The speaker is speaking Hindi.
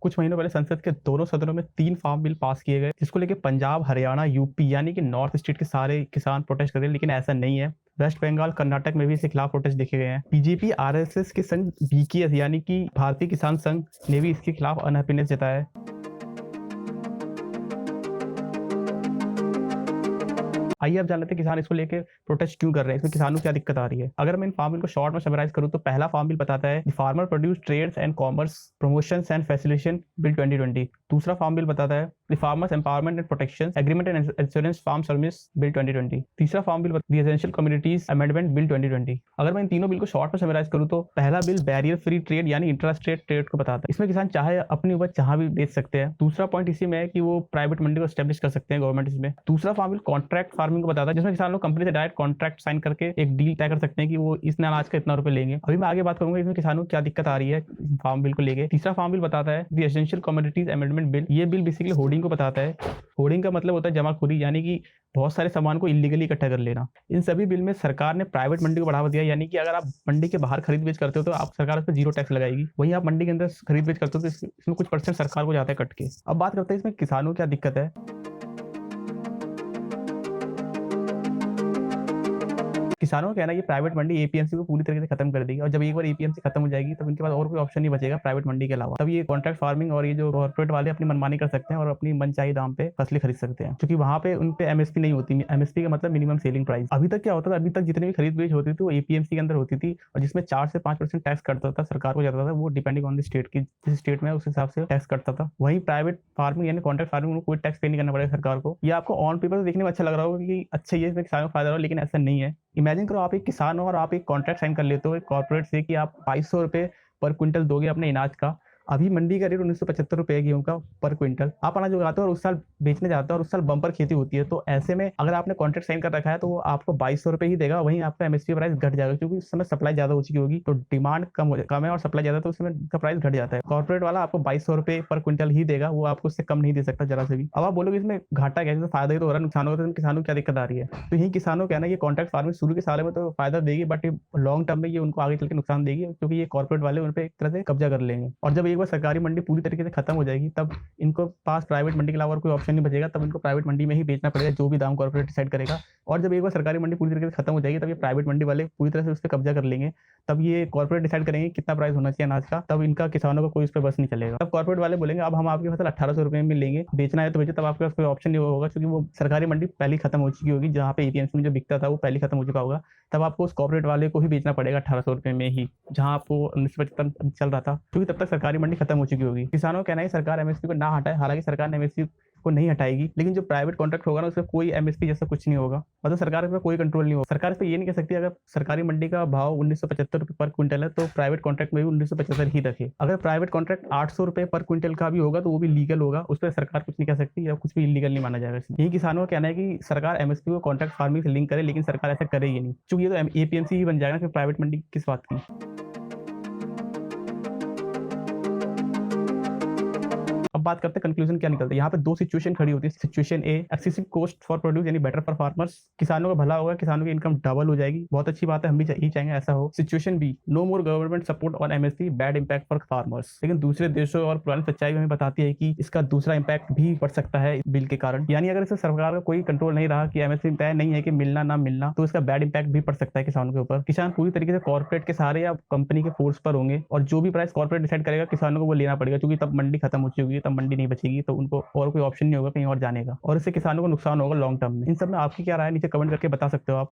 कुछ महीनों पहले संसद के दोनों सदनों में 3 फार्म बिल पास किए गए, जिसको लेके पंजाब, हरियाणा, यूपी यानी कि नॉर्थ स्टेट के सारे किसान प्रोटेस्ट कर रहे हैं, लेकिन ऐसा नहीं है। वेस्ट बंगाल, कर्नाटक में भी इसके खिलाफ प्रोटेस्ट देखे गए हैं। बीजेपी, आरएसएस के संग बीकेएस यानी कि भारतीय किसान संघ ने भी इसके खिलाफ अनहैप्पीनेस जताया है। आइए अब जान लेते हैं किसान इसको लेके प्रोटेस्ट क्यों कर रहे हैं, इसमें किसानों को क्या दिक्कत आ रही है। अगर मैं इन फार्म बिल को शॉर्ट में समराइज करूं तो पहला फार्म बिल बताता है farmer produce trades and commerce promotions and facilitation bill 2020। दूसरा फार्म बिल बताता है the farmers empowerment and protection agreement and insurance farm service bill 2020। तीसरा farm bill the essential communities amendment bill 2020। अगर मैं इन तीनों बिल को शॉर्ट में समराइज करूं तो पहला बिल बैरियर फ्री ट्रेड यानी इंट्रा स्टेट ट्रेड को बताता है। इसमें किसान चाहे अपनी उपज जहां भी बेच सकते हैं। दूसरा पॉइंट इसी में है कि वो प्राइवेट मंडी को स्टैब्लिश कर सकते हैं गवर्नमेंट इसमें। दूसरा फार्म बिल कॉन्ट्रैक्ट फार्मिंग को बताता है, जिसमें किसान लोग कंपनी से डायरेक्ट कॉन्ट्रैक्ट साइन करके एक डील तय कर सकते हैं कि वो इस अनाज का इतना रुपए लेंगे। अभी मैं आगे बात करूंगा इसमें किसानों को क्या दिक्कत आ रही है फार्म बिल को लेके। तीसरा फार्म बिल बताता है the essential commodities amendment bill. ये बिल बेसिकली होर्डिंग को बताता है। होर्डिंग का मतलब होता है जमाखोरी, यानी कि बहुत सारे सामान को इलीगली इकट्ठा कर लेना। इन सभी बिल में सरकार ने प्राइवेट मंडी को बढ़ावा दिया, यानी कि अगर आप मंडी के बाहर खरीद बेच करते हो तो आप सरकार उस पर 0 टैक्स लगाएगी। वहीं आप मंडी के अंदर खरीद बेच करते हो तो इसमें कुछ परसेंट सरकार को जाता है कट के। अब बात करते हैं इसमें किसानों को क्या दिक्कत है। किसानों का कहना है कि प्राइवेट मंडी एपीएमसी को पूरी तरीके से खत्म कर देगी, और जब एक बार एपीएमसी खत्म हो जाएगी तब इनके पास और कोई ऑप्शन नहीं बचेगा प्राइवेट मंडी के अलावा। तब ये कॉन्ट्रैक्ट फार्मिंग और ये जो कॉर्पोरेट वाले अपनी मनमानी कर सकते हैं और अपनी मनचाही दाम पे फसलें खरीद सकते हैं, क्योंकि वहां पे उन पे एमएसपी नहीं होती। एमएसपी का मतलब मिनिमम सेलिंग प्राइस। अभी तक क्या होता था, अभी तक जितनी भी खरीद बेच होती थी वो एपीएमसी के अंदर होती थी, और जिसमें 4 से 5% टैक्स कटता था, सरकार को जाता था। वो डिपेंडिंग ऑन द स्टेट की, जिस स्टेट में उस हिसाब से टैक्स कटता था। वहीं प्राइवेट फार्मिंग यानी कॉन्ट्रैक्ट फार्मिंग में कोई टैक्स पे नहीं करना पड़ेगा सरकार को। ये आपको ऑन पेपर देखने में अच्छा लग रहा होगा कि अच्छा ये इसमें किसानों को फायदा हो, लेकिन ऐसा नहीं है। इमेजिन करो आप एक किसान हो और आप एक कॉन्ट्रैक्ट साइन कर लेते हो एक कॉर्पोरेट से कि आप 2200 रुपए पर क्विंटल दोगे अपने अनाज का। अभी मंडी का रेट 1975 रुपए है गेहूं का पर क्विंटल। आप अनाज उगाते हो और उस साल बेचने जाते हो और उस साल बम्पर खेती होती है, तो ऐसे में अगर आपने कॉन्ट्रैक्ट साइन कर रखा है तो वो आपको 2200 रुपए ही देगा। वहीं आपका एमएसपी प्राइस घट जाएगा, क्योंकि उस समय सप्लाई ज्यादा हो चुकी होगी, तो डिमांड कम है और सप्लाई ज्यादा, तो उस समय का प्राइस घट जाता है। कॉर्पोरेट वाला आपको 2200 रुपए पर क्विंटल ही देगा, वो आपको उससे कम नहीं दे सकता जरा से भी। अब आप बोलोगे इसमें घाटा क्या है, फायदा ही तो हो रहा है, नुकसान हो रहा है, तो किसानों को क्या दिक्कत आ रही है। तो यही किसानों का कहना है ये कॉन्ट्रैक्ट फार्मिंग शुरू के सालों में तो फायदा देगी, बट लॉन्ग टर्म में ये उनको आगे चल के नुकसान देगी, क्योंकि ये कॉर्पोरेट वाले उन पर एक तरह से कब्जा कर लेंगे। और जब एक बार सरकारी मंडी पूरी तरीके से खत्म हो जाएगी तब इनको पास प्राइवेट मंडी के अलावा और कोई ऑप्शन नहीं बचेगा। तब इनको प्राइवेट मंडी में ही बेचना पड़ेगा, जो भी दाम कॉर्पोरेट डिसाइड करेगा। और जब एक बार सरकारी मंडी पूरी तरीके से खत्म हो जाएगी तब ये प्राइवेट मंडी वाले पूरी तरह से उस पर कब्जा कर लेंगे। तब ये कॉर्पोरेट डिसाइड करेंगे कितना प्राइस होना चाहिए अनाज का, तब इनका किसानों का कोई इस पर बस नहीं चलेगा। तब कॉर्पोरेट वाले बोलेंगे अब हम आपकी फसल 1800 रुपए में लेंगे, बेचना है तो बेचे, तब आपके पास कोई ऑप्शन नहीं होगा, क्योंकि वो सरकारी मंडी पहले खत्म हो चुकी होगी। जहाँ पे एपीएमसी में जो बिकता था वो पहले खत्म हो चुका होगा। तब आपको उस कॉर्पोरेट वाले को ही बेचना पड़ेगा 1800 रुपए में ही, जहाँ आपको 1975 चल रहा था, क्योंकि तब तक सरकारी मंडी खत्म हो चुकी होगी। किसानों का कहना है सरकार एमएसपी को ना हटाए, हालांकि सरकार ने एमएसपी को नहीं हटाएगी, लेकिन जो प्राइवेट कॉन्ट्रैक्ट होगा ना उसमें कोई एमएसपी जैसा कुछ नहीं होगा, मतलब सरकार पर कोई कंट्रोल नहीं होगा। सरकार इस पर ये नहीं कह सकती अगर सरकारी मंडी का भाव 1975 रुपए पर क्विंटल है तो प्राइवेट कॉन्ट्रैक्ट में भी 1975 ही रखे। अगर प्राइवेट कॉन्ट्रैक्ट 800 रुपए पर क्विंटल का भी होगा तो वो भी लीगल होगा, उस पर सरकार कुछ नहीं कह सकती या कुछ भी इलीगल नहीं माना जाएगा। यही किसानों का कहना है कि सरकार एमएसपी को कॉन्ट्रैक्ट फार्मिंग से लिंक करे, लेकिन सरकार ऐसा करेगी नहीं, क्योंकि ये तो एपीएमसी ही बन जाएगा, फिर प्राइवेट मंडी किस बात की। अब बात करते हैं कंक्लूजन क्या निकलता है। यहाँ पे 2 सिचुएशन खड़ी होती है। Situation A, excessive cost for produce यानी बेटर फॉर फार्मर्स, किसानों का भला होगा, किसानों की इनकम डबल हो जाएगी, बहुत अच्छी बात है, हम भी यही चाहेंगे ऐसा हो। Situation B, no more government support on MSP, bad impact for farmers. लेकिन दूसरे देशों और पुरानी सच्चाई हमें बताती है कि इसका दूसरा इंपैक्ट भी पड़ सकता है बिल के कारण, यानी अगर इसे सरकार का कोई कंट्रोल नहीं रहा कि एमएसपी तय नहीं है कि मिलना ना मिलना, तो इसका बैड इंपैक्ट भी पड़ सकता है किसानों के ऊपर। किसान पूरी तरीके से कॉर्पोरेट के सहारे या कंपनी के फोर्स पर होंगे, और जो भी प्राइस कॉर्पोरेट डिसाइड करेगा किसानों को वो लेना पड़ेगा, क्योंकि तब मंडी खत्म हो चुकी है, तब मंडी नहीं बचेगी, तो उनको और कोई ऑप्शन नहीं होगा कहीं और जाने का, और इससे किसानों को नुकसान होगा लॉन्ग टर्म में। इन सब में आपकी क्या राय है नीचे कमेंट करके बता सकते हो आप।